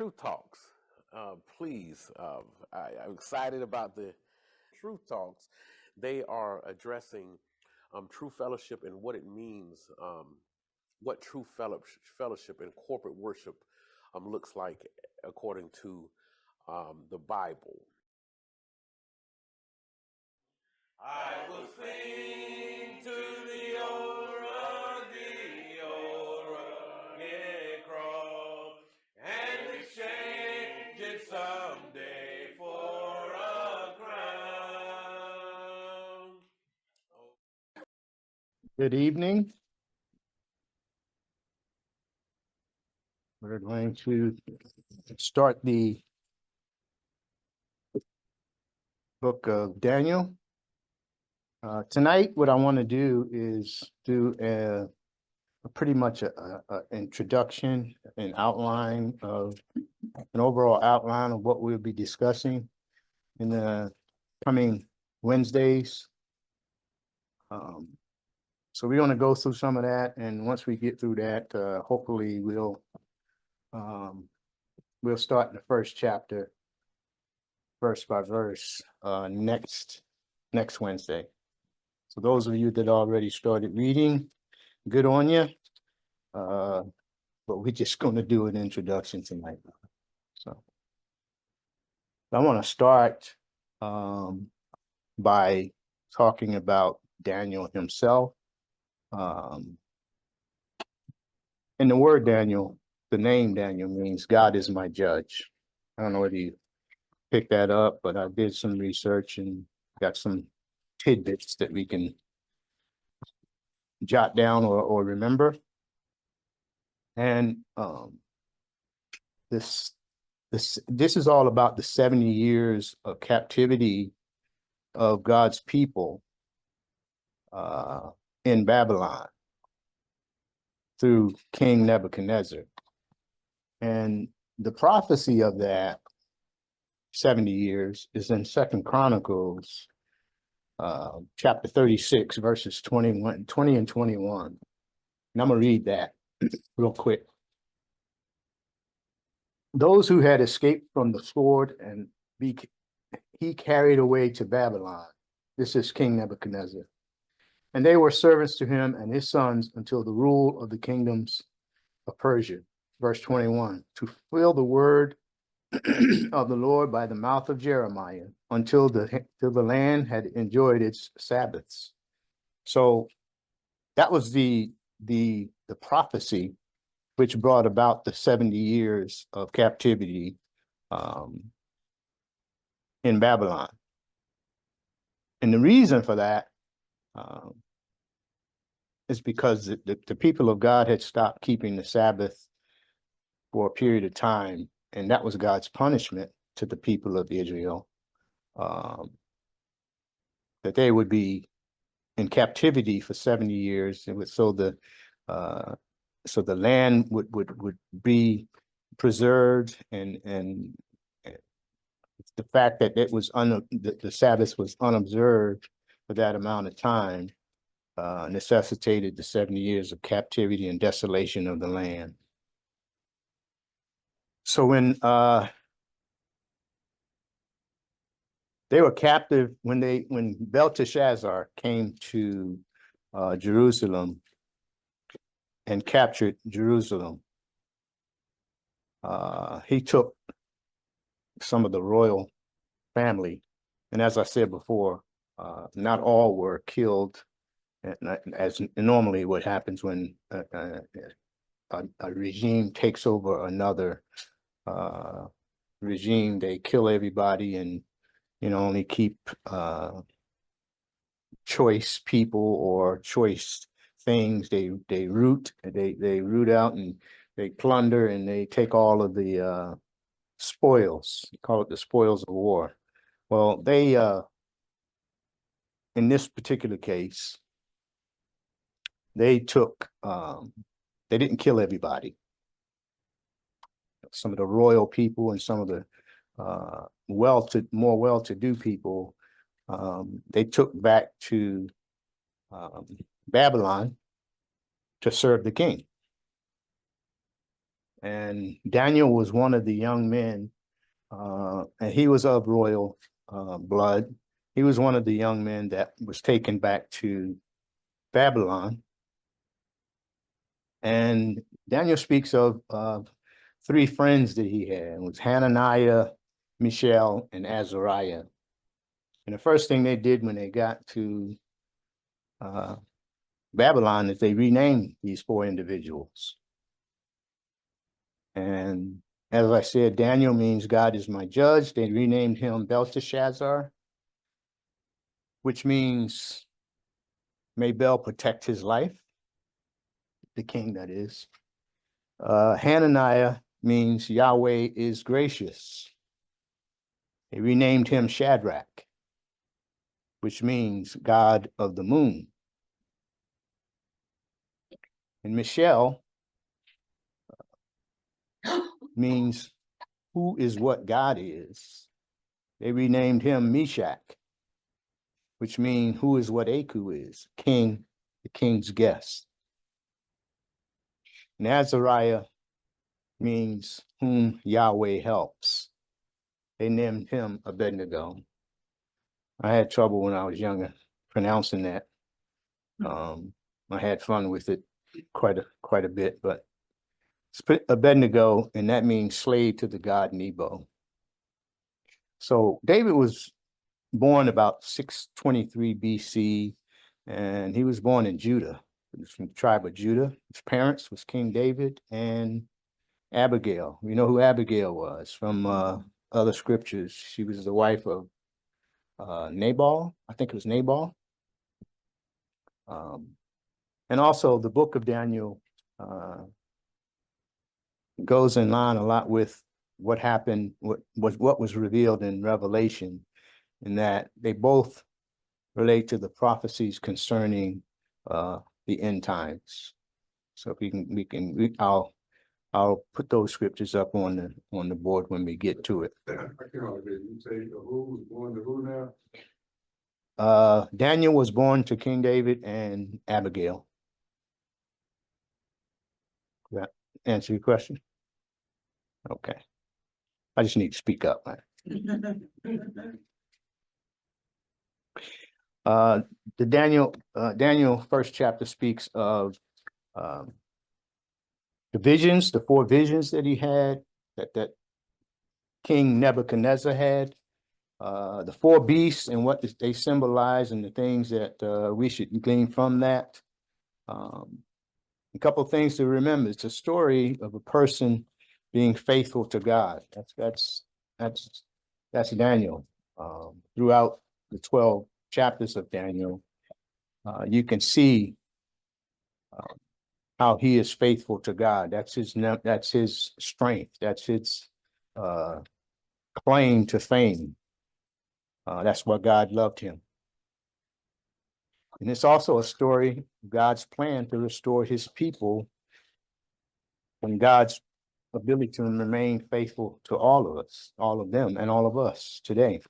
Truth Talks. Please, I'm excited about the Truth Talks. They are addressing true fellowship and what it means, what true fellowship and corporate worship looks like according to the Bible. I will sing to the old rugged cross and exchange it someday for a crown. Good evening. We're going to start the Book of Daniel. Tonight, what I want to do is do pretty much an introduction, an outline of an overall outline of what we'll be discussing in the coming Wednesdays. So we're going to go through some of that, and once we get through that, hopefully we'll start in the first chapter, verse by verse, next Wednesday. So those of you that already started reading, good on you. But we're just going to do an introduction tonight. So I want to start by talking about Daniel himself. And the word Daniel, the name Daniel means God is my judge. I don't know whether you picked that up, but I did some research and got some tidbits that we can jot down or remember. And this is all about the 70 years of captivity of God's people in Babylon through King Nebuchadnezzar. And the prophecy of that 70 years is in 2 Chronicles chapter 36, verses 20 and 21. And I'm going to read that real quick. Those who had escaped from the sword and he carried away to Babylon. This is King Nebuchadnezzar. And they were servants to him and his sons until the rule of the kingdoms of Persia. Verse 21, to fulfill the word of the Lord by the mouth of Jeremiah until the land had enjoyed its Sabbaths. So that was the prophecy which brought about the 70 years of captivity in Babylon. And the reason for that is because the people of God had stopped keeping the Sabbath for a period of time, and that was God's punishment to the people of Israel, that they would be in captivity for 70 years. And so the land would be preserved, and the fact that it was the Sabbath was unobserved for that amount of time necessitated the 70 years of captivity and desolation of the land. So when they were captive, when Belteshazzar came to Jerusalem and captured Jerusalem, he took some of the royal family, and as I said before, not all were killed, as normally what happens when a regime takes over another regime. They kill everybody and only keep choice people or choice things. They root out and they plunder and they take all of the spoils. They call it the spoils of war. Well, they in this particular case, they took they didn't kill everybody. Some of the royal people and some of the more well-to-do people, they took back to Babylon to serve the king. And Daniel was one of the young men, and he was of royal blood. He was one of the young men that was taken back to Babylon. And Daniel speaks of three friends that he had. It was Hananiah, Mishael, and Azariah. And the first thing they did when they got to Babylon is they renamed these four individuals. And as I said, Daniel means God is my judge. They renamed him Belteshazzar, which means may Bel protect his life, the king that is. Hananiah means Yahweh is gracious. They renamed him Shadrach, which means God of the moon. And Mishael means who is what God is. They renamed him Meshach, which means who is what Aku is, king, the king's guest. And Azariah means whom Yahweh helps. They named him Abednego. I had trouble when I was younger pronouncing that. I had fun with it quite a bit, but Abednego, and that means slave to the god Nebo. So David was born about 623 BC, and he was born in Judah. He was from the tribe of Judah. His parents was King David and Abigail. You know who Abigail was from other scriptures. She was the wife of Nabal. I think it was Nabal. And also the book of Daniel goes in line a lot with what happened, what was revealed in Revelation, in that they both relate to the prophecies concerning the end times. So if I'll put those scriptures up on the board when we get to it. I can't already. You say who was born to who now? Daniel was born to King David and Abigail. Does that answer your question? Okay. I just need to speak up, man. The Daniel first chapter speaks of the visions, the four visions that he had, that King Nebuchadnezzar had, the four beasts and what they symbolize, and the things that we should glean from that. A couple of things to remember: it's a story of a person being faithful to God. That's Daniel. Throughout the 12 chapters of Daniel, you can see how he is faithful to God. That's his strength. That's his claim to fame. That's why God loved him. And it's also a story of God's plan to restore his people and God's ability to remain faithful to all of us, all of them, and all of us today.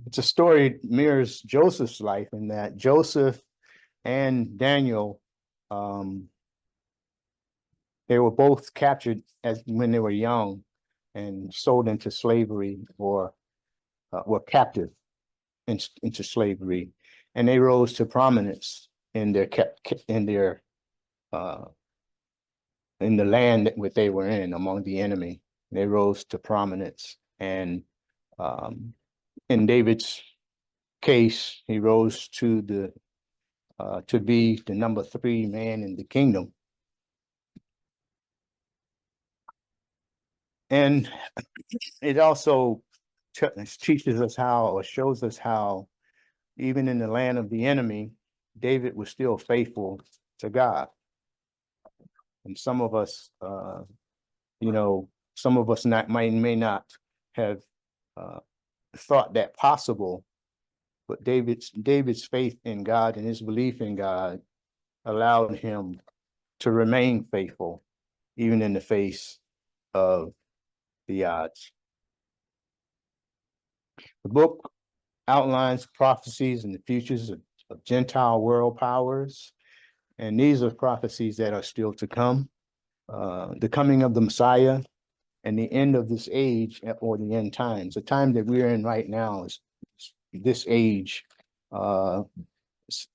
It's a story that mirrors Joseph's life, in that Joseph and Daniel, they were both captured when they were young and sold into slavery, or were captive into slavery, and they rose to prominence in the land that they were in among the enemy. They rose to prominence, and in David's case, he rose to be the number 3 man in the kingdom. And it also teaches us how, or shows us how, even in the land of the enemy, David was still faithful to God. And some of us, may not have thought that possible, but David's faith in God and his belief in God allowed him to remain faithful, even in the face of the odds. The book outlines prophecies and the futures of Gentile world powers, And these are prophecies that are still to come. The coming of the Messiah and the end of this age, or the end times. The time that we're in right now is this age.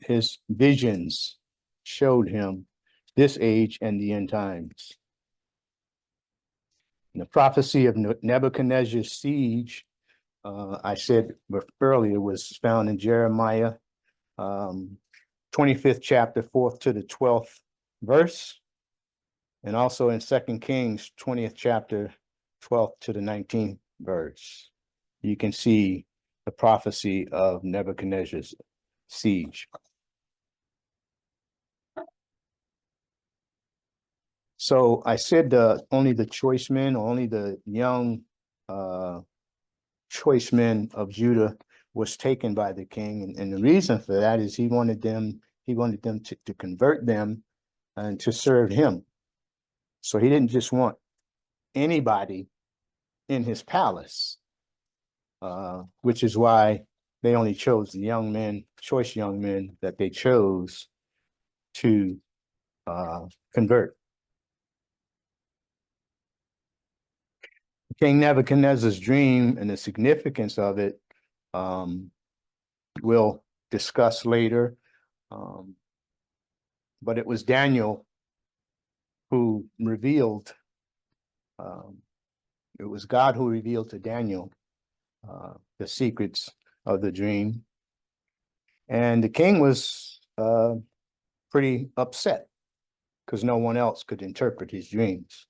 His visions showed him this age and the end times. And the prophecy of Nebuchadnezzar's siege, I said earlier, was found in Jeremiah 25th chapter, 4th to the 12th verse, and also in 2 Kings 20th chapter, 12th to the 19th verse. You can see the prophecy of Nebuchadnezzar's siege. So I said only the choice men, or only the young choice men of Judah was taken by the king. And the reason for that is he wanted them to convert them and to serve him. So he didn't just want anybody in his palace, which is why they only chose the young men, choice young men that they chose to convert. King Nebuchadnezzar's dream and the significance of it, we'll discuss later. But it was Daniel who revealed, it was God who revealed to Daniel the secrets of the dream. And the king was pretty upset because no one else could interpret his dreams.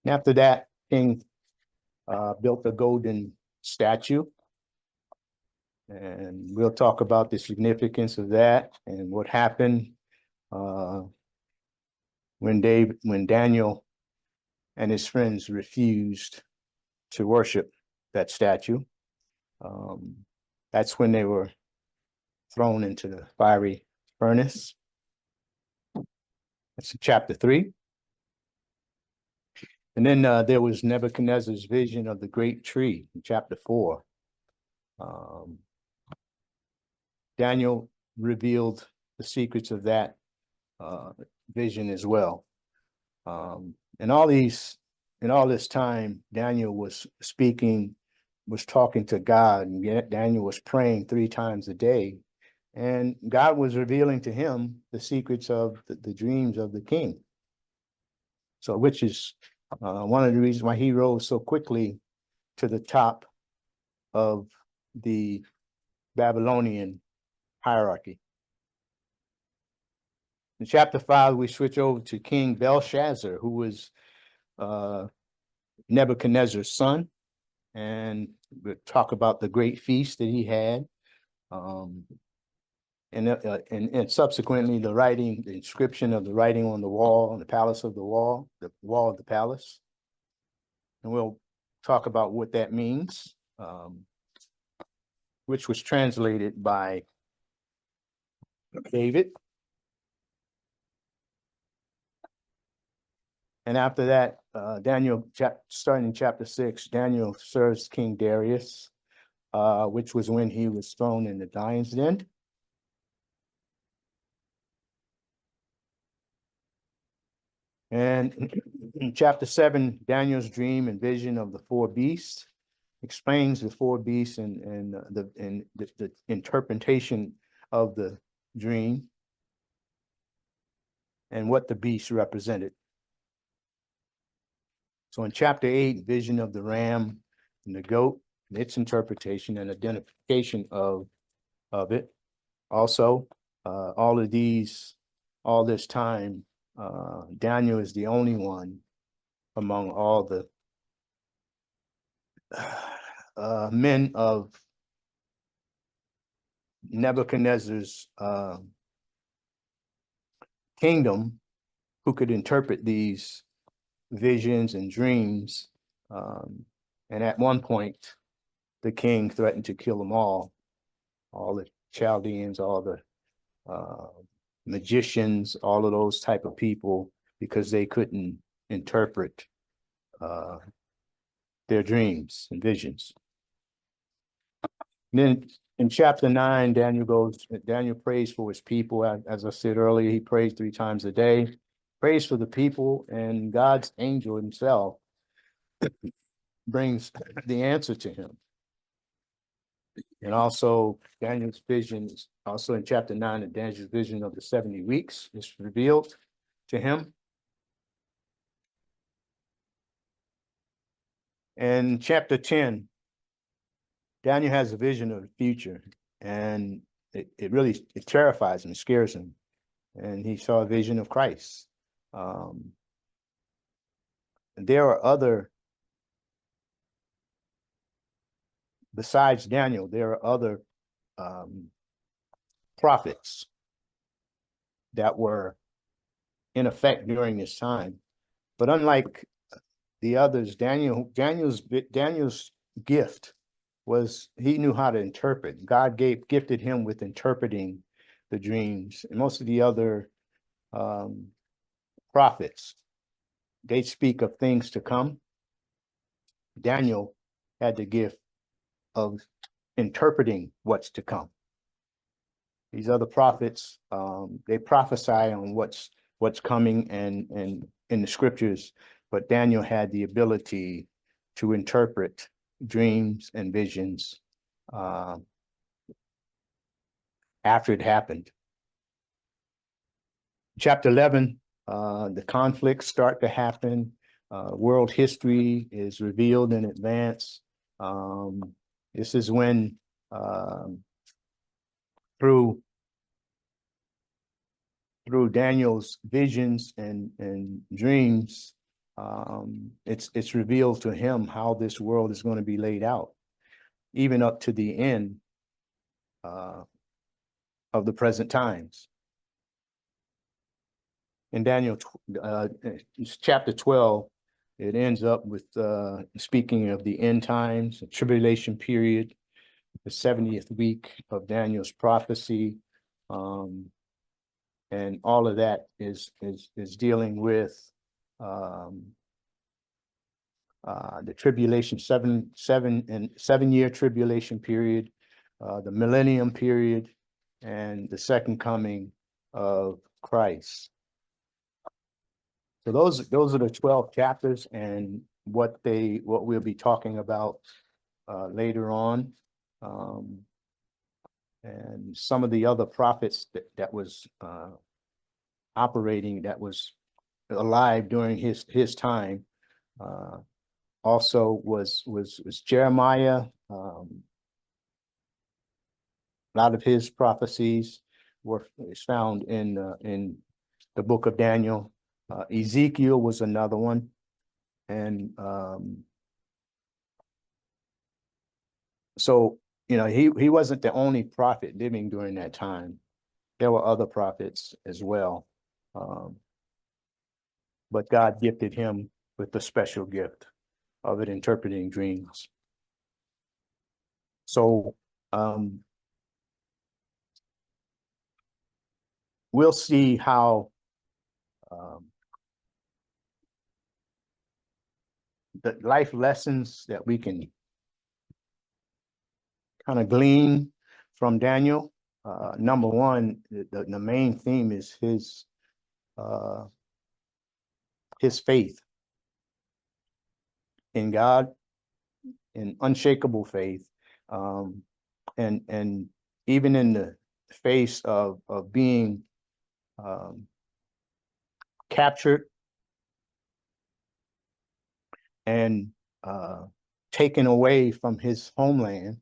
After that, king built a golden statue, and we'll talk about the significance of that and what happened when Daniel and his friends refused to worship that statue. That's when they were thrown into the fiery furnace. That's in chapter 3. And then there was Nebuchadnezzar's vision of the great tree in chapter 4. Daniel revealed the secrets of that vision as well. And all this time, Daniel was talking to God, and Daniel was praying 3 times a day. And God was revealing to him the secrets of the dreams of the king. So, which is one of the reasons why he rose so quickly to the top of the Babylonian hierarchy. In chapter 5, we switch over to King Belshazzar, who was Nebuchadnezzar's son, and we'll talk about the great feast that he had, and subsequently the inscription of the writing on the wall, on the palace of the wall of the palace, and we'll talk about what that means, which was translated by David. And after that, Daniel, starting in chapter 6, Daniel serves King Darius, which was when he was thrown in the lion's den. And in chapter 7, Daniel's dream and vision of the 4 beasts explains the 4 beasts and the interpretation of the dream and what the beasts represented. So in chapter 8, vision of the ram and the goat, and its interpretation and identification of it. Also, all this time, Daniel is the only one among all the men of Nebuchadnezzar's kingdom who could interpret these visions and dreams. And at one point, the king threatened to kill them all the Chaldeans, all the magicians, all of those type of people, because they couldn't interpret their dreams and visions. And then In chapter 9, Daniel prays for his people. As I said earlier, he prays 3 times a day, prays for the people, and God's angel himself brings the answer to him. And also Daniel's visions, also in chapter 9, of Daniel's vision of the 70 weeks is revealed to him. And chapter 10, Daniel has a vision of the future, and it really terrifies him, scares him. And he saw a vision of Christ. There are other, besides Daniel, there are other prophets that were in effect during this time. But unlike the others, Daniel's gift was he knew how to interpret. God gifted him with interpreting the dreams. And most of the other prophets, they speak of things to come. Daniel had the gift of interpreting what's to come. These other prophets, they prophesy on what's coming and in the scriptures, but Daniel had the ability to interpret dreams and visions after it happened. Chapter 11, the conflicts start to happen. World history is revealed in advance. This is when through Daniel's visions and dreams, it's revealed to him how this world is going to be laid out, even up to the end of the present times. In Daniel chapter 12, it ends up with speaking of the end times, the tribulation period, the 70th week of Daniel's prophecy, and all of that is dealing with the tribulation, 7-year tribulation period, the millennium period, and the second coming of Christ. So those are the 12 chapters and what we'll be talking about later on. And some of the other prophets that was operating, that was alive during his time, also was Jeremiah. A lot of his prophecies is found in the book of Daniel. Ezekiel was another one, and so he wasn't the only prophet living during that time. There were other prophets as well, but God gifted him with the special gift of it interpreting dreams. So we'll see how the life lessons that we can kind of glean from Daniel. Number one, the main theme is his faith in God, in unshakable faith, and even in the face of being captured and taken away from his homeland,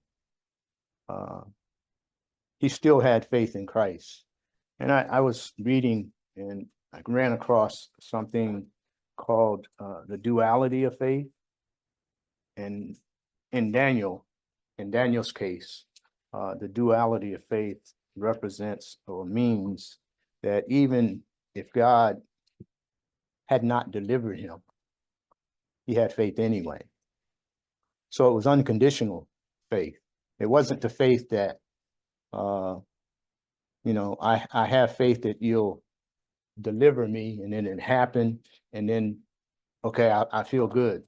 he still had faith in Christ. And I was reading and I ran across something called the duality of faith. And in Daniel's case, the duality of faith represents or means that even if God had not delivered him, he had faith anyway. So it was unconditional faith. It wasn't the faith that, I have faith that you'll deliver me, and then it happened, and then, okay, I feel good.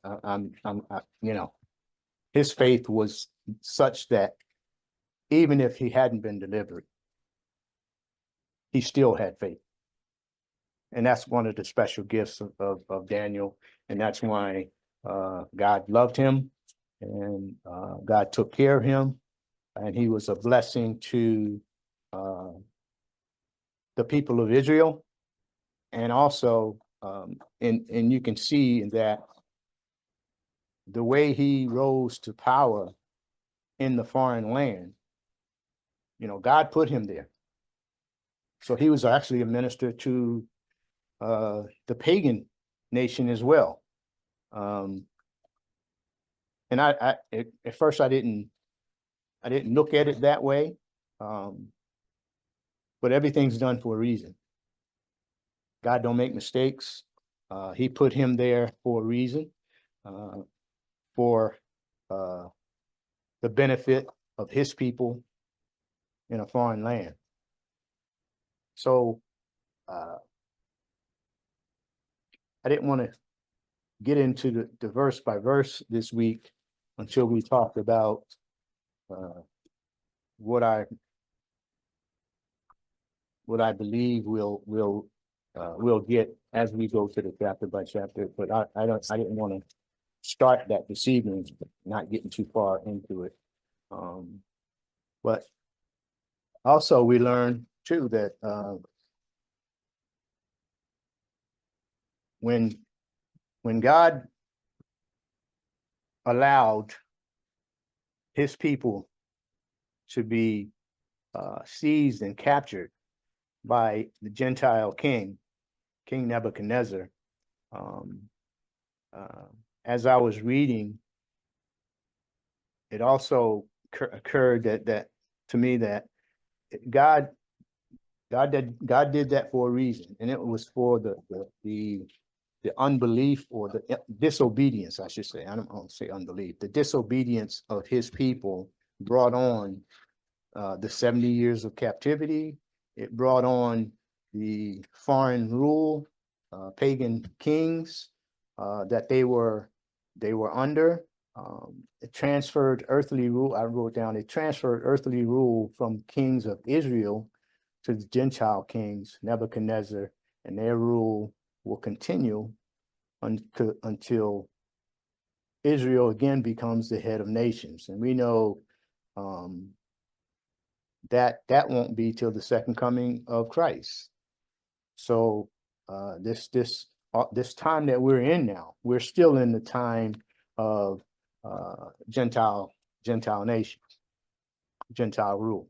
His faith was such that even if he hadn't been delivered, he still had faith. And that's one of the special gifts of Daniel. And that's why God loved him, and God took care of him, and he was a blessing to the people of Israel. And also, and you can see that the way he rose to power in the foreign land, God put him there. So he was actually a minister to the pagan nation as well. And at first I didn't look at it that way. But everything's done for a reason. God don't make mistakes. He put him there for a reason, for the benefit of his people in a foreign land. So I didn't want to get into the verse by verse this week until we talked about what I believe we'll get as we go to the chapter by chapter. But I didn't want to start that this evening, not getting too far into it. But also we learned too that when God allowed his people to be seized and captured by the Gentile King Nebuchadnezzar, as I was reading, it also occurred that to me that God did that for a reason, and it was for the unbelief, or the disobedience, I should say. I don't want to say unbelief. The disobedience of his people brought on the 70 years of captivity. It brought on the foreign rule, pagan kings that they were under. It transferred earthly rule. I wrote down, it transferred earthly rule from kings of Israel to the Gentile kings, Nebuchadnezzar, and their rule will continue until Israel again becomes the head of nations. And we know that won't be till the second coming of Christ. So this time that we're in now, we're still in the time of Gentile nations, Gentile rule.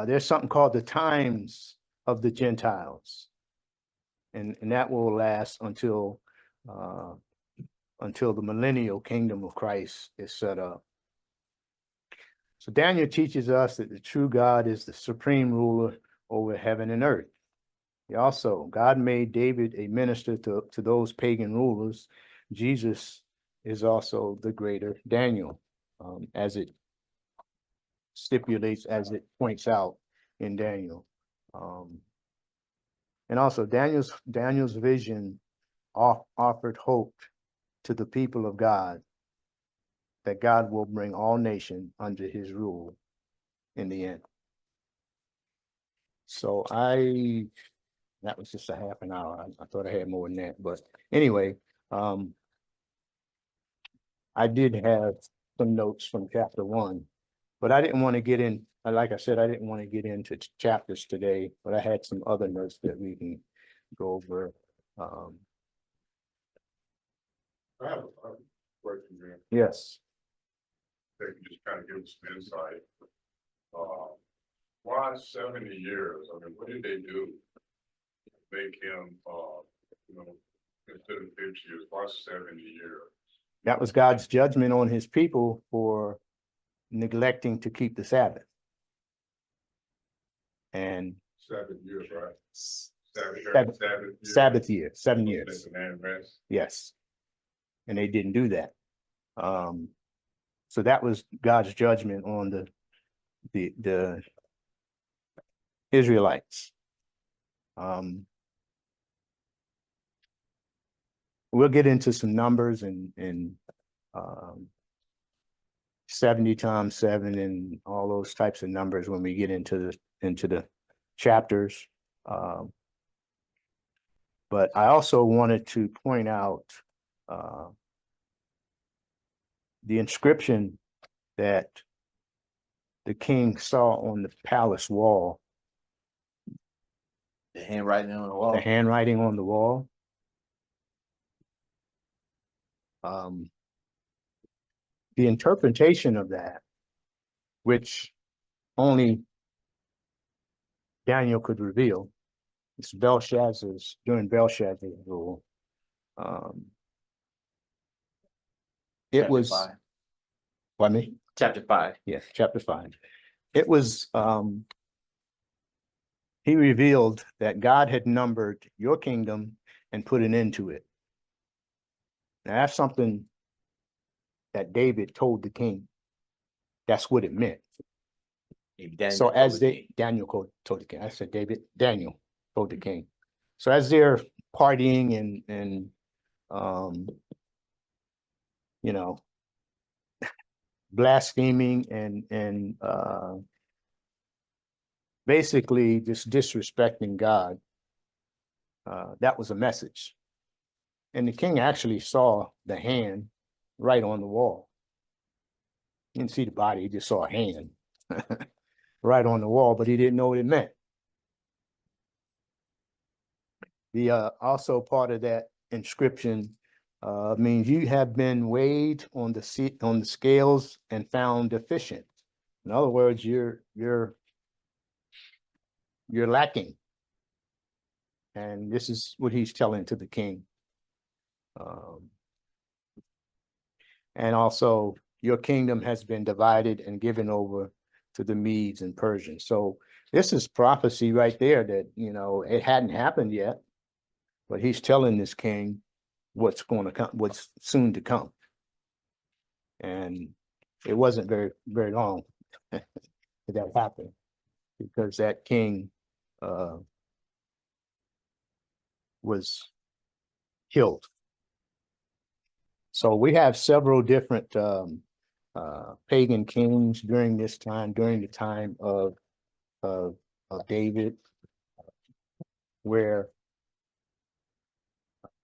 There's something called the times of the Gentiles, and that will last until the millennial kingdom of Christ is set up. So Daniel teaches us that the true God is the supreme ruler over heaven and earth. God made David a minister to those pagan rulers. Jesus is also the greater Daniel, as it stipulates, as it points out in Daniel. And also Daniel's vision offered hope to the people of God, that God will bring all nations under his rule in the end. So that was just a half an hour. I thought I had more than that, but anyway, I did have some notes from chapter 1, but I didn't want to get in, like I said, I didn't want to get into chapters today, but I had some other notes that we can go over. I have a question here. Yes. That can just kind of give us some insight. Why 70 years? I mean, what did they do to make him, instead of 50 years, why 70 years? That was God's judgment on his people for neglecting to keep the Sabbath. And 7 years, right? Sabbath year, 7 years. Rest. Yes. And they didn't do that. So that was God's judgment on the Israelites. we'll get into some numbers and 70 times 7 and all those types of numbers when we get into the chapters. But I also wanted to point out the inscription that the king saw on the palace wall. The handwriting on the wall. The handwriting on the wall. The interpretation of that, which only Daniel could reveal, it's Belshazzar's, during Belshazzar's rule. It Chapter was, 5. what I mean? Chapter 5. Yes, chapter 5. It was, he revealed that God had numbered your kingdom and put an end to it. Now that's something that David told the king. That's what it meant. So as Daniel told the king, I said Daniel told the king. So as they're partying and you know, blaspheming and basically just disrespecting God, that was a message. And the king actually saw the hand right on the wall. He didn't see the body, he just saw a hand right on the wall, but he didn't know what it meant. The also part of that inscription means you have been weighed on the scales and found deficient. In other words, you're lacking. And this is what he's telling to the king. And also, your kingdom has been divided and given over to the Medes and Persians. So this is prophecy right there that, you know, it hadn't happened yet, but he's telling this king what's going to come, what's soon to come. And it wasn't very long that happened, because that king was killed. So we have several different pagan kings during this time, during the time of David, where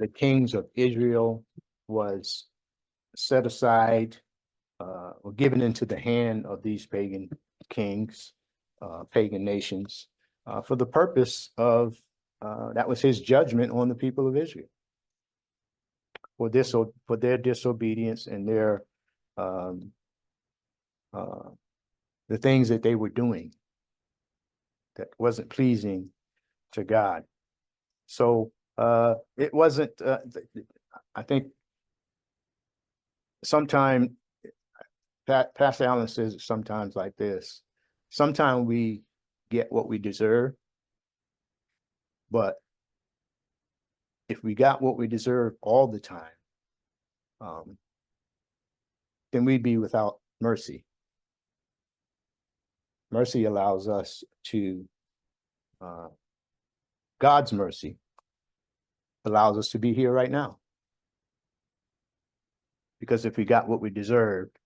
the kings of Israel was set aside or given into the hand of these pagan kings, pagan nations, for the purpose of that was his judgment on the people of Israel for their disobedience and their the things that they were doing that wasn't pleasing to God. So it wasn't, I think sometimes, Pastor Allen says it sometimes like this, sometimes we get what we deserve, but if we got what we deserve all the time, then we'd be without mercy. Mercy allows us to, God's mercy allows us to be here right now. Because if we got what we deserved,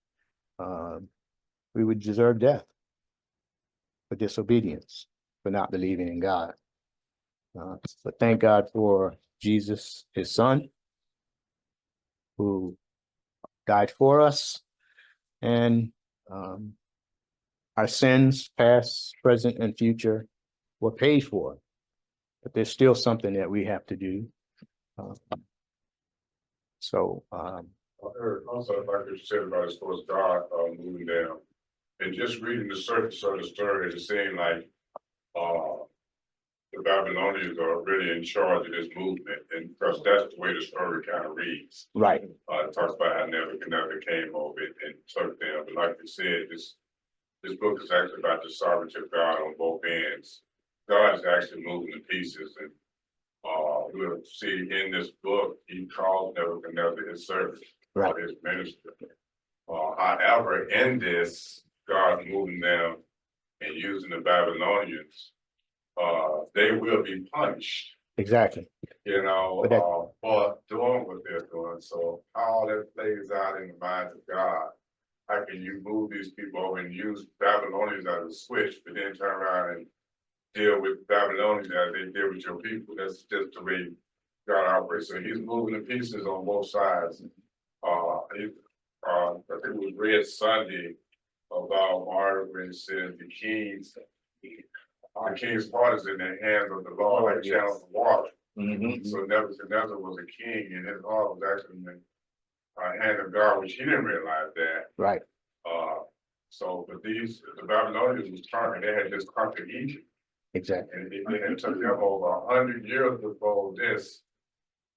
we would deserve death for disobedience, for not believing in God. But thank God for Jesus, his son, who died for us, and our sins, past, present, and future, were paid for. But there's still something that we have to do. I heard also, like you said about as far as God moving down, and just reading the surface of the story, it seemed like the Babylonians are really in charge of this movement, and because that's the way the story kind of reads. Right. It talks about how Nebuchadnezzar came over it and took them, but like you said, this book is actually about the sovereignty of God on both ends. God is actually moving the pieces, and we'll see in this book, he calls Nebuchadnezzar his servant, right, his minister. However, in this, God moving them and using the Babylonians, they will be punished. exactly. You know, But that- but doing what they're doing. So how that plays out in the minds of God. How can you move these people over and use Babylonians as a switch, but then turn around and deal with Babylonians as they deal with your people? That's just the way God operates. So he's moving the pieces on both sides. I think it was read Sunday about Margaret said the king's heart is in the hands of the Lord, like channels of water. So Nebuchadnezzar was a king, and his heart was actually in the hand of God, which he didn't realize that. Right. But the Babylonians was conquered. They had just conquered Egypt, Exactly. and they had took them over 100 years before this.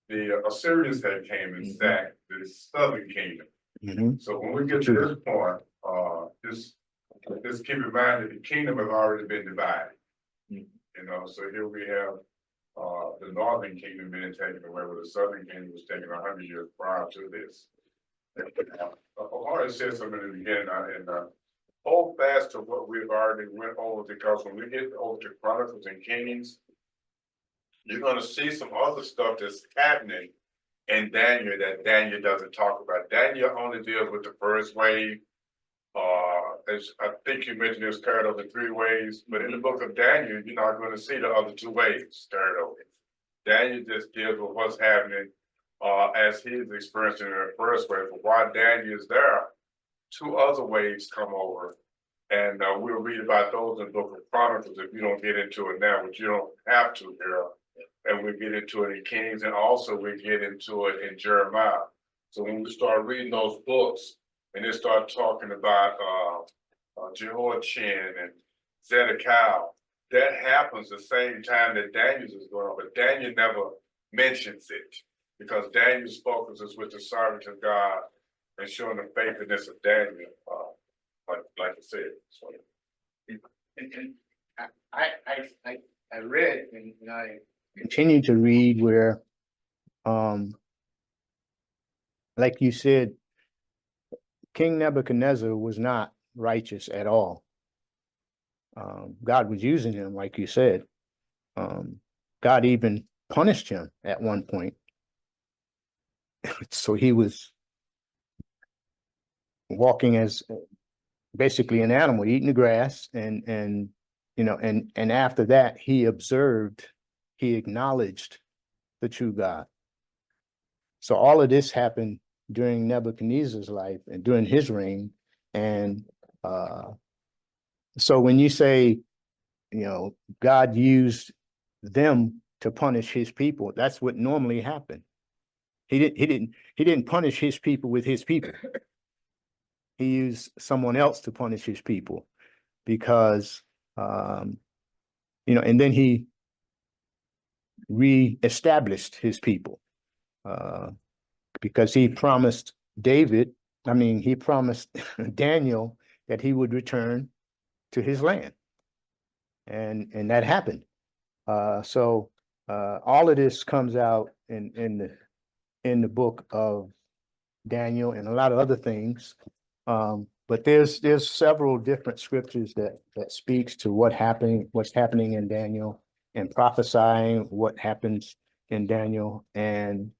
The Assyrians had came and sacked the southern kingdom. So when we get to this point, just keep in mind that the kingdom has already been divided. You know, so here we have the northern kingdom being taken away, where the southern kingdom was taken 100 years prior to this. I already said something in the beginning, and hold fast to what we've already went over, because when we get over to Chronicles and Kings, you're going to see some other stuff that's happening in Daniel that Daniel doesn't talk about. Daniel only deals with the first wave. As I think you mentioned, it was carried over 3 waves, but in the book of Daniel, you're not going to see the other 2 waves carried over. Daniel just deals with what's happening as he's experiencing in the first wave. But while Daniel is there, 2 other waves come over, and we'll read about those in the book of Chronicles if you don't get into it now, but you don't have to here. And we get into it in Kings, and also we get into it in Jeremiah. So when we start reading those books, and they start talking about Jehoiachin and Zedekiah, that happens the same time that Daniel's is going on, but Daniel never mentions it, because Daniel's focus is with the sovereignty of God and showing the faithfulness of Daniel, like I said. So. And I read, and I continue to read where, like you said, King Nebuchadnezzar was not righteous at all. God was using him, like you said. God even punished him at one point. So he was walking as basically an animal, eating the grass, and you know, and after that he acknowledged the true God. So all of this happened during Nebuchadnezzar's life and during his reign. And so when you say, you know, God used them to punish his people, that's what normally happened. He didn't punish his people with his people. He used someone else to punish his people, because you know, and then he reestablished his people, because he promised he promised Daniel that he would return to his land, and that happened. So all of this comes out in the book of Daniel and a lot of other things. But there's several different scriptures that speaks to what's happening in Daniel, and prophesying what happens in Daniel. And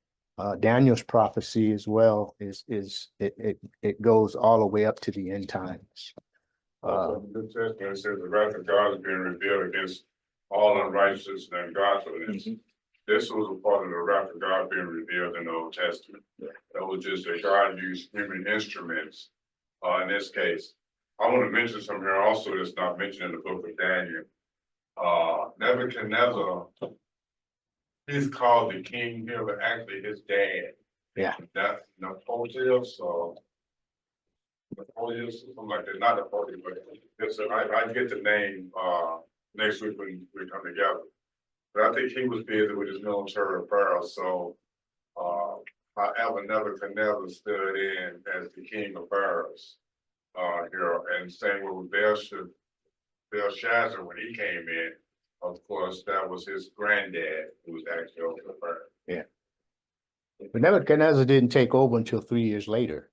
Daniel's prophecy as well it goes all the way up to the end times. The New Testament says the wrath of God is being revealed against all unrighteousness and ungodliness. This was a part of the wrath of God being revealed in the Old Testament. That was just that God used human instruments. In this case, I want to mention something here also that's not mentioned in the book of Daniel. Nebuchadnezzar, he's called the king here, but actually his dad. Yeah. That's Napoleon, so Napoleon, something like that, not Napoleon, but it's, I get the name next week when we come together. But I think he was busy with his military affairs, so however, Nebuchadnezzar stood in as the king of Pharaohs here, and same with Belshazzar when he came in. Of course, that was his granddad who was actually over the Pharaoh. Yeah. But Nebuchadnezzar didn't take over until 3 years later,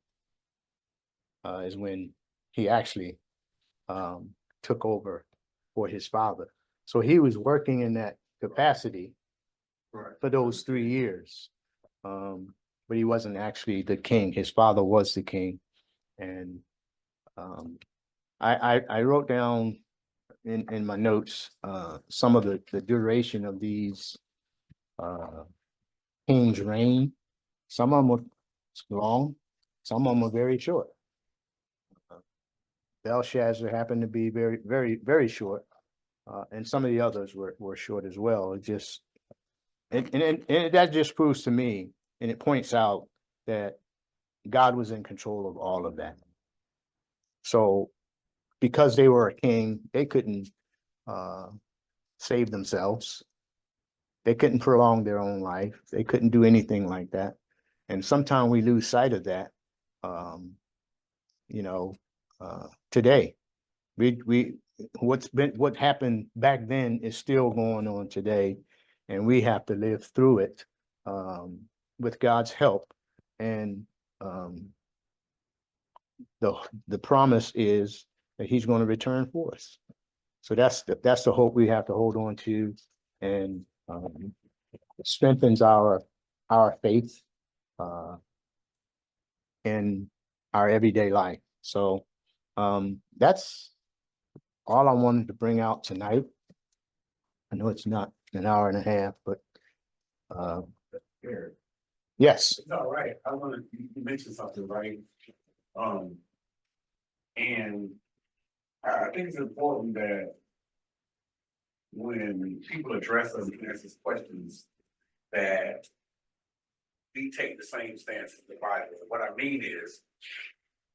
is when he actually took over for his father. So he was working in that capacity for those 3 years. But he wasn't actually the king. His father was the king. And I wrote down in my notes some of the duration of these kings' reign. Some of them were long, some of them were very short. Belshazzar happened to be very, very, very short, and some of the others were short as well. It just and that just proves to me, and it points out that God was in control of all of that. So, because they were a king, they couldn't save themselves. They couldn't prolong their own life. They couldn't do anything like that. And sometimes we lose sight of that. You know, today, what happened back then is still going on today, and we have to live through it with God's help. And the promise is that He's going to return for us. So that's the hope we have to hold on to, and it strengthens our faith in our everyday life. So that's all I wanted to bring out tonight. I know it's not an hour and a half, but yes. It's all right. I want to, you mentioned something, right? And I think it's important that when people address us and ask us questions, that we take the same stance as the Bible. What I mean is,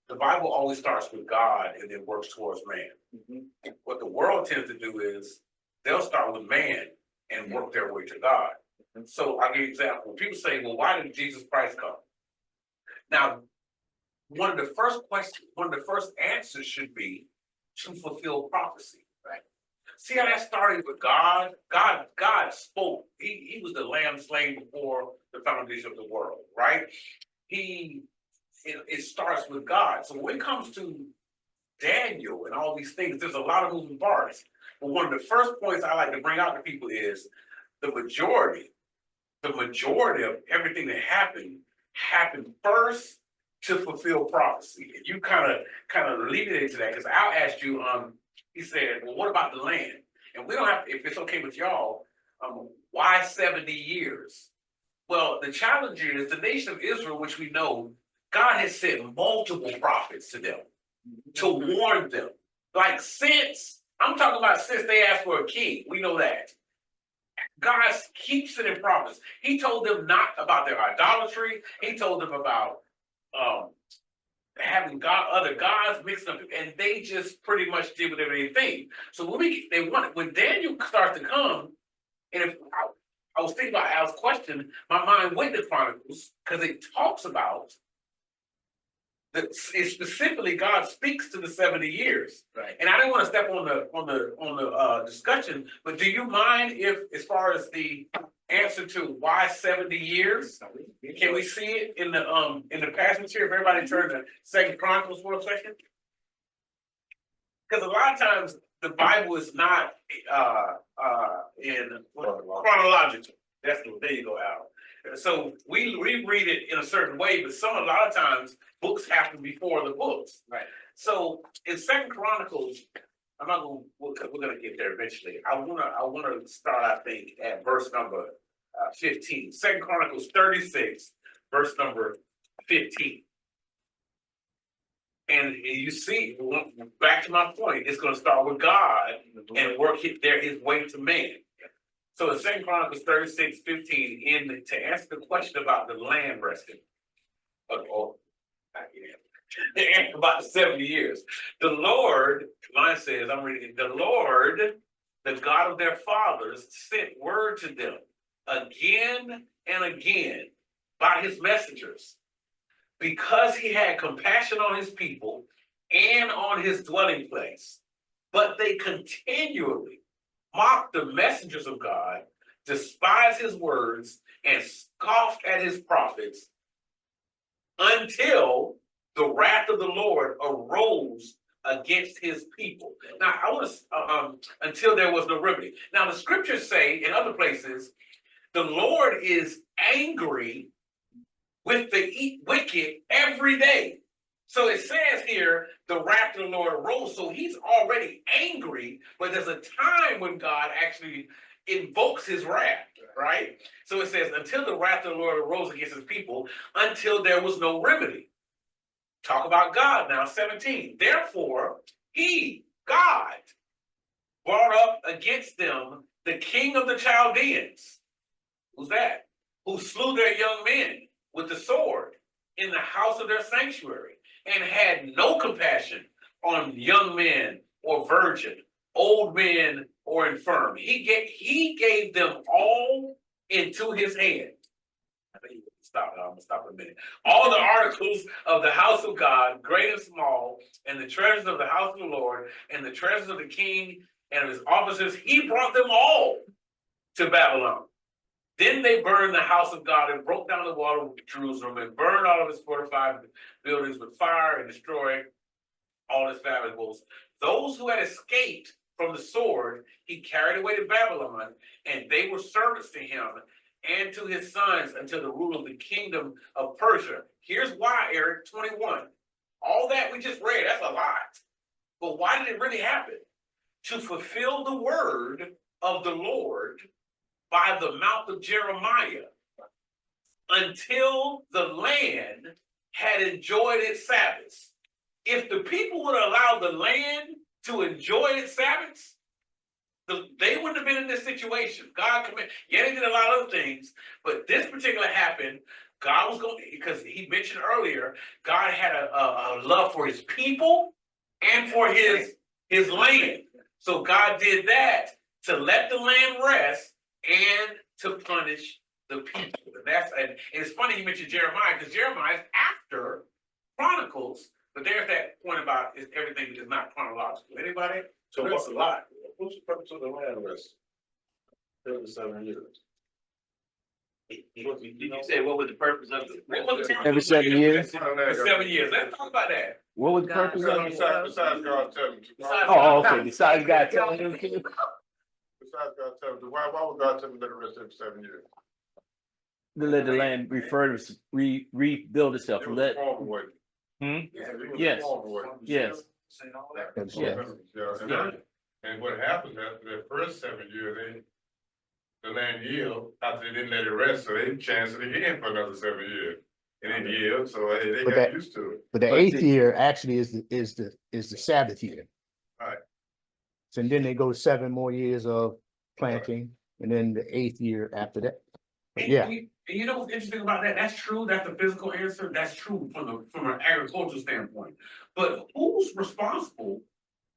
the Bible always starts with God and then works towards man. What the world tends to do is they'll start with man and work their way to God. So I'll give you an example. People say, well, why did Jesus Christ come? Now, one of the first answers should be to fulfill prophecy, right? See how that started with God? God spoke. He was the lamb slain before the foundation of the world, right? It starts with God. So when it comes to Daniel and all these things, there's a lot of moving parts. But one of the first points I like to bring out to people is the majority of everything that happened first to fulfill prophecy. And you kind of lead it into that, because Al asked you, he said, well, what about the land? And we don't have, if it's okay with y'all, why 70 years? Well, the challenge is the nation of Israel, which we know, God has sent multiple prophets to them to warn them. Like I'm talking about since they asked for a king, we know that. God keeps it in promise. He told them not about their idolatry. He told them about having other gods mixed up, and they just pretty much did whatever they think. So when Daniel starts to come, and if I was thinking about Al's question, my mind went to Chronicles because it talks about specifically God speaks to the 70 years. Right. And I didn't want to step on the discussion, but do you mind if, as far as the answer to why 70 years, can we see it in the passage here? If everybody turn to 2 Chronicles for a second, because a lot of times the Bible is not in chronological. There you go, Al. So we read it in a certain way, but a lot of times books happen before the books. Right. So in 2 Chronicles, we're gonna get there eventually. I wanna start, I think, at verse number 15. 2 Chronicles 36, verse number 15. And you see, back to my point, it's gonna start with God and work his way to man. So in 2 Chronicles 36, 15, to answer the question about the land resting, about the 70 years, the Lord, mine says, I'm reading, the Lord, the God of their fathers, sent word to them again and again by his messengers, because he had compassion on his people and on his dwelling place. But they continually mocked the messengers of God, despised his words, and scoffed at his prophets, until the wrath of the Lord arose against his people. Now, until there was no remedy. Now, the scriptures say in other places The Lord is angry with the wicked every day. So it says here, the wrath of the Lord arose. So he's already angry, but there's a time when God actually invokes his wrath, right? So it says, until the wrath of the Lord arose against his people, until there was no remedy. Talk about God now, 17. Therefore, he, God, brought up against them the king of the Chaldeans. Who's that? Who slew their young men with the sword in the house of their sanctuary, and had no compassion on young men or virgin, old men or infirm. He gave them all into his hand. I think I'm gonna stop a minute. All the articles of the house of God, great and small, and the treasures of the house of the Lord, and the treasures of the king and of his officers, he brought them all to Babylon. Then they burned the house of God and broke down the wall of Jerusalem and burned all of its fortified buildings with fire and destroyed all its valuables. Those who had escaped from the sword, he carried away to Babylon, and they were servants to him and to his sons until the rule of the kingdom of Persia. Here's why, Eric, 21. All that we just read, that's a lot. But why did it really happen? To fulfill the word of the Lord by the mouth of Jeremiah, until the land had enjoyed its Sabbaths. If the people would allow the land to enjoy its Sabbaths, they wouldn't have been in this situation. God commanded, yeah, they did a lot of other things, but this particular happened. God was going, because he mentioned earlier, God had a love for his people and for his land. So God did that to let the land rest and to punish the people. And it's funny you mentioned Jeremiah, because Jeremiah is after Chronicles, but there's that point about everything is not chronological. Anybody? So That's a lot. What's the purpose of the land rest? 7 years. Did you say what was the purpose of it? Every 7 years? For 7 years. Let's talk about that. What was the purpose of it? Besides God telling you. Oh, okay. Besides God telling him to. Besides God telling you, why would God tell me to let it rest every 7 years? To let the land rebuild itself. It was Let. a form of way. Hmm? It was a Yes. form of way. Yes. That's Yeah. right. Yeah, and what happens after the first 7 years, the land yield, after they didn't let it rest, so they chanced it again for another 7 years. And it yield, so they But got used to it. But the But eighth the- year actually is the Sabbath year. Right. So then they go 7 more years of planting, and then the 8th year after that. But yeah, And you know what's interesting about that? That's true. That's the physical answer. That's true from an agricultural standpoint. But who's responsible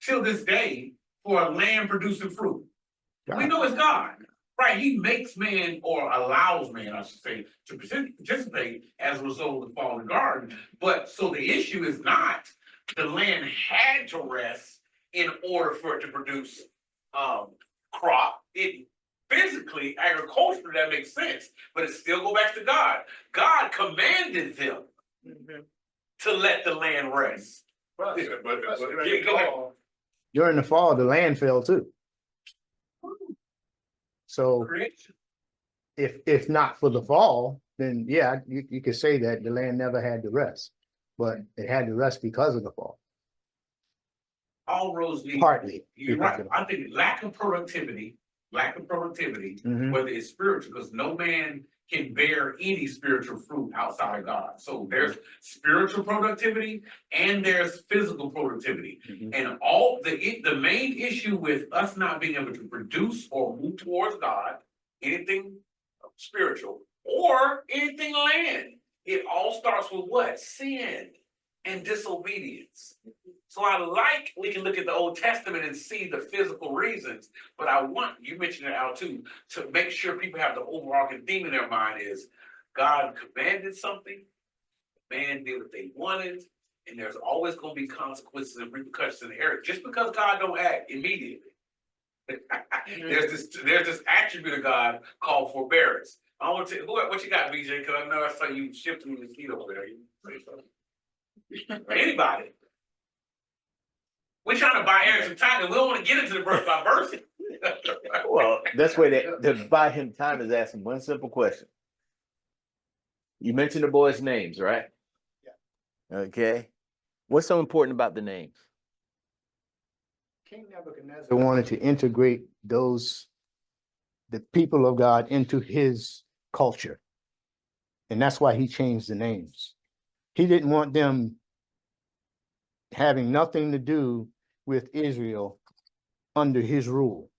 till this day for a land producing fruit? We God. know it's God, right? He makes man, or allows man, I should say, to participate as a result of the fallen garden. But so the issue is not the land had to rest in order for it to produce crop. It physically, agriculturally, that makes sense, but it still go back to God. God commanded them to let the land rest. But Yeah, go ahead. During the fall, the land fell too. So Creation. if not for the fall, then yeah, you could say that the land never had to rest, but it had to rest because of the fall. All roads lead. Partly. You're right. I think lack of productivity, Mhm. whether it's spiritual, because no man can bear any spiritual fruit outside of God. So there's spiritual productivity and there's physical productivity. Mhm. And all the main issue with us not being able to produce or move towards God, anything spiritual or anything land, it all starts with what? Sin and disobedience. So we can look at the Old Testament and see the physical reasons, but I want, you mentioned it out too, to make sure people have the overarching theme in their mind is God commanded something, man did what they wanted, and there's always going to be consequences and repercussions in the area. Just because God don't act immediately. There's this attribute of God called forbearance. I want to what you got, BJ, because I know I saw you shifting your feet over there. You say something. Anybody. We're trying to buy Eric some time, and we don't want to get into the verse by verse. Well, that's where to buy him time is asking one simple question. You mentioned the boys' names, right? Yeah. Okay. What's so important about the names? King Nebuchadnezzar wanted to integrate the people of God into his culture. And that's why he changed the names. He didn't want them having nothing to do with Israel under his rule.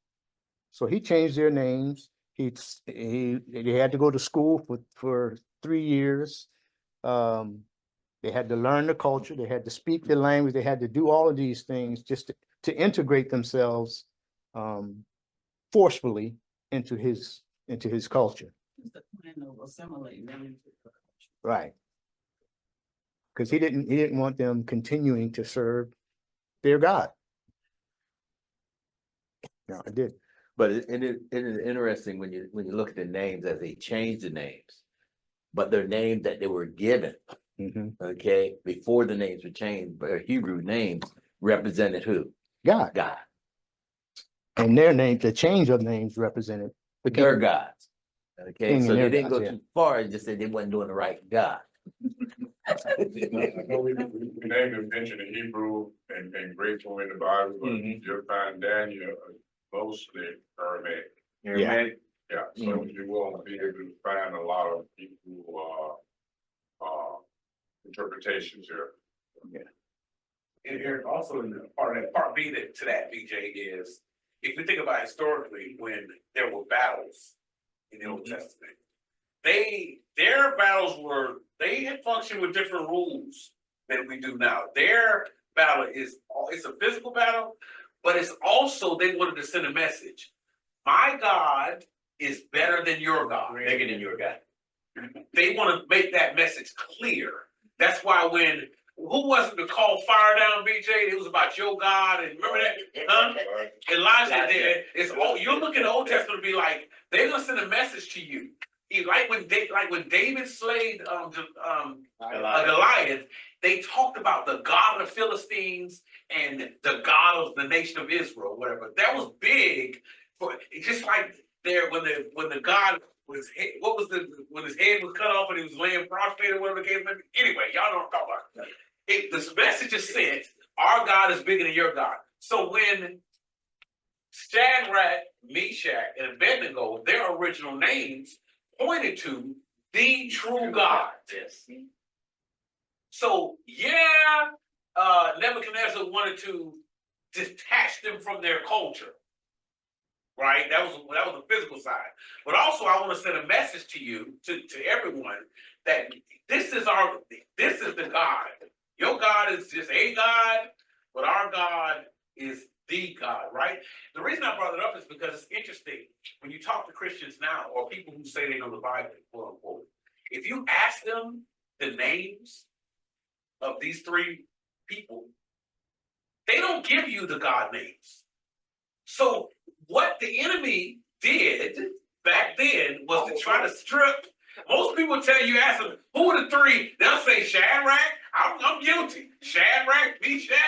So he changed their names. They had to go to school for 3 years. They had to learn the culture. They had to speak the language. They had to do all of these things just to integrate themselves forcefully into his culture. Right. Because he didn't want them continuing to serve their God. No, I did. But it is interesting when you look at the names as they change the names, but their names that they were given, okay, before the names were changed, but their Hebrew names represented who? God. God. And their names, the change of names represented the Their king. gods. Okay, King so and they their didn't gods, go yeah. too far and just said they wasn't doing the right God. I know we named and mentioned in Hebrew and grateful in the Bible, but you'll find Daniel mostly Aramaic. Aramaic? Yeah, so you won't be able to find a lot of Hebrew interpretations here. And here also in the part B to that, BJ, is if we think about historically when there were battles in the Old Testament, their battles they had functioned with different rules than we do now. Their battle it's a physical battle, but it's also they wanted to send a message. My God is better than your God. Bigger than your guy. They want to make that message clear. That's why who wasn't to call fire down, BJ? It was about your God, and remember that? Huh? Elijah did. You look in the Old Testament and be like, they're gonna send a message to you. Like when David slayed Goliath, they talked about the God of the Philistines and the God of the nation of Israel, whatever. That was big for just like there when the God was when his head was cut off and he was laying prostrate or whatever the case may be. Anyway, y'all know what I'm talking about. This message is sent, our God is bigger than your God. So when Shadrach, Meshach, and Abednego, their original names pointed to the true God. Yes. So Nebuchadnezzar wanted to detach them from their culture. Right? That was the physical side. But also I want to send a message to you, to everyone, that this is the God. Your God is just a God, but our God is the God, right? The reason I brought it up is because it's interesting. When you talk to Christians now, or people who say they know the Bible, quote unquote, if you ask them the names of these three people, they don't give you the God names. So what the enemy did back then was to try to strip. Most people tell you, ask them, who are the three? They'll say Shadrach, I'm guilty. Shadrach, Meshach,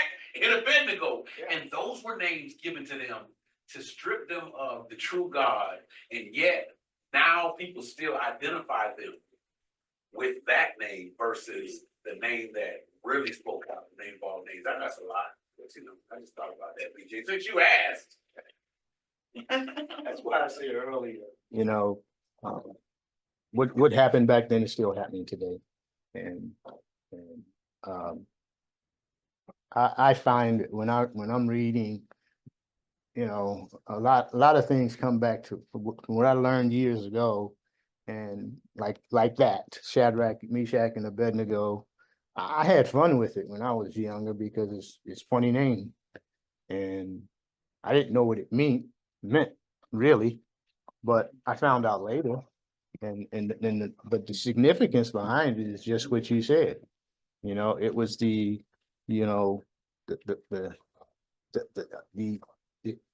and Abednego. And those were names given to them to strip them of the true God. And yet, now people still identify them with that name versus the name that really spoke out, the name of all names. That's a lot. But, I just thought about that, BJ. Since you asked. That's why I said earlier. What happened back then is still happening today. And I find that when I'm reading, a lot of things come back to what I learned years ago, and like that Shadrach, Meshach, and Abednego. I had fun with it when I was younger because it's funny name, and I didn't know what it meant really, but I found out later. But the significance behind it is just what you said. It was the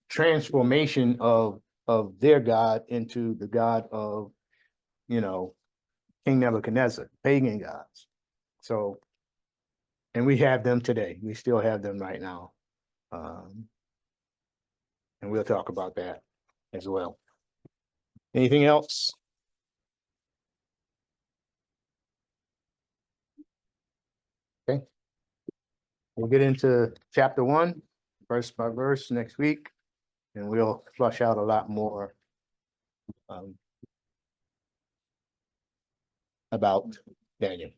transformation of their God into the God of King Nebuchadnezzar, pagan gods. So, and we have them today. We still have them right now, and we'll talk about that. as well. Anything else? Okay. We'll get into chapter 1, verse by verse next week, and we'll flush out a lot more about Daniel.